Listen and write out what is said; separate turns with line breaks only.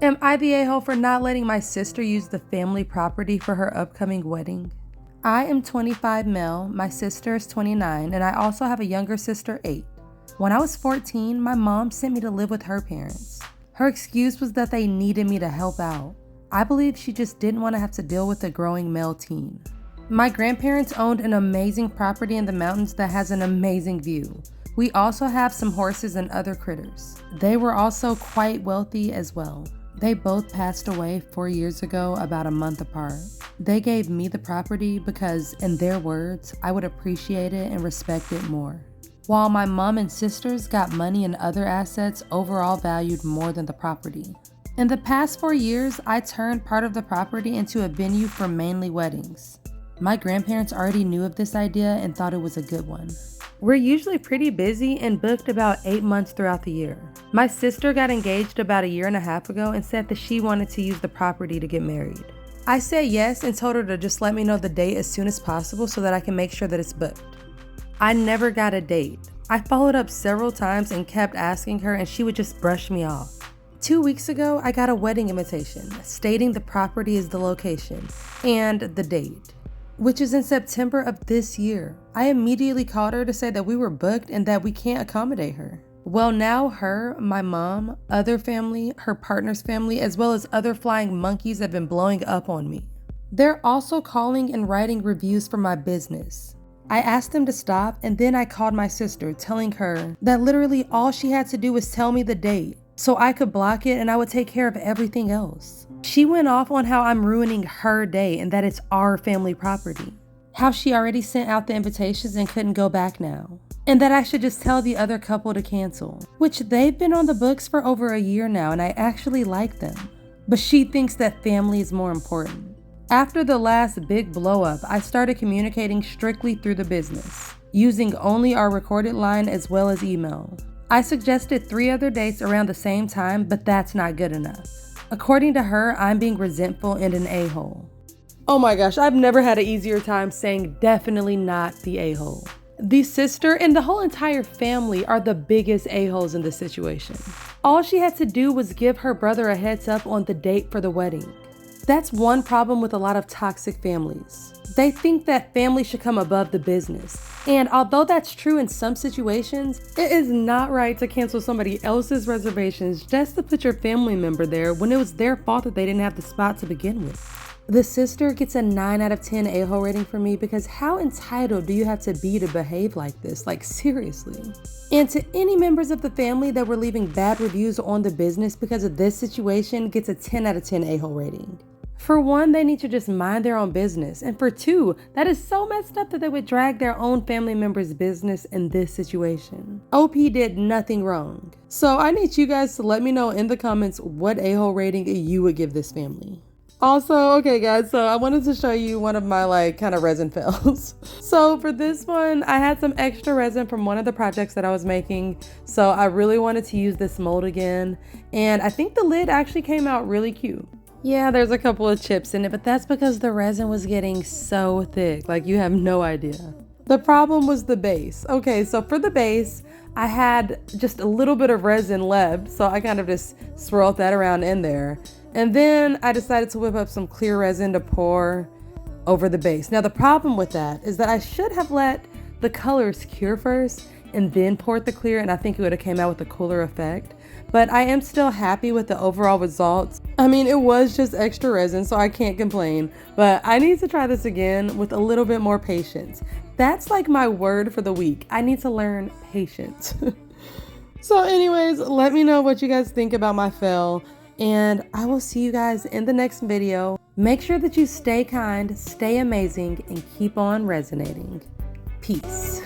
Am I the a-hole for not letting my sister use the family property for her upcoming wedding? I am 25 male, my sister is 29, and I also have a younger sister, 8. When I was 14, my mom sent me to live with her parents. Her excuse was that they needed me to help out. I believe she just didn't want to have to deal with a growing male teen. My grandparents owned an amazing property in the mountains that has an amazing view. We also have some horses and other critters. They were also quite wealthy as well. They both passed away 4 years ago, about a month apart. They gave me the property because, in their words, I would appreciate it and respect it more. While my mom and sisters got money and other assets overall valued more than the property. In the past 4 years, I turned part of the property into a venue for mainly weddings. My grandparents already knew of this idea and thought it was a good one. We're usually pretty busy and booked about 8 months throughout the year. My sister got engaged about 1.5 years ago and said that she wanted to use the property to get married. I said yes and told her to just let me know the date as soon as possible so that I can make sure that it's booked. I never got a date. I followed up several times and kept asking her and she would just brush me off. 2 weeks ago, I got a wedding invitation stating the property is the location and the date, which is in September of this year. I immediately called her to say that we were booked and that we can't accommodate her. Well, now her, my mom, other family, her partner's family, as well as other flying monkeys have been blowing up on me. They're also calling and writing reviews for my business. I asked them to stop and then I called my sister telling her that literally all she had to do was tell me the date so I could block it and I would take care of everything else. She went off on how I'm ruining her day and that it's our family property. How she already sent out the invitations and couldn't go back now. And that I should just tell the other couple to cancel, which they've been on the books for over 1 year now and I actually like them. But she thinks that family is more important. After the last big blow up, I started communicating strictly through the business, using only our recorded line as well as email. I suggested 3 other dates around the same time, but that's not good enough. According to her, I'm being resentful and an a-hole. Oh my gosh, I've never had an easier time saying definitely not the a-hole. The sister and the whole entire family are the biggest a-holes in this situation. All she had to do was give her brother a heads up on the date for the wedding. That's one problem with a lot of toxic families. They think that family should come above the business. And although that's true in some situations, it is not right to cancel somebody else's reservations just to put your family member there when it was their fault that they didn't have the spot to begin with. The sister gets a 9 out of 10 a-hole rating for me because how entitled do you have to be to behave like this? Like, seriously. And to any members of the family that were leaving bad reviews on the business because of this situation gets a 10 out of 10 a-hole rating. For one, they need to just mind their own business. And for two, that is so messed up that they would drag their own family member's business in this situation. OP did nothing wrong. So I need you guys to let me know in the comments what a-hole rating you would give this family. Also, okay guys, so I wanted to show you one of my kind of resin fails. So for this one, I had some extra resin from one of the projects that I was making. So I really wanted to use this mold again. And I think the lid actually came out really cute. Yeah, there's a couple of chips in it, but that's because the resin was getting so thick, like you have no idea. The problem was the base. Okay, so for the base, I had just a little bit of resin left, so I kind of just swirled that around in there. And then I decided to whip up some clear resin to pour over the base. Now the problem with that is that I should have let the colors cure first and then poured the clear, and I think it would have came out with a cooler effect. But I am still happy with the overall results. I mean, it was just extra resin, so I can't complain. But I need to try this again with a little bit more patience. That's like my word for the week. I need to learn patience. So anyways, let me know what you guys think about my fail. And I will see you guys in the next video. Make sure that you stay kind, stay amazing, and keep on resonating. Peace.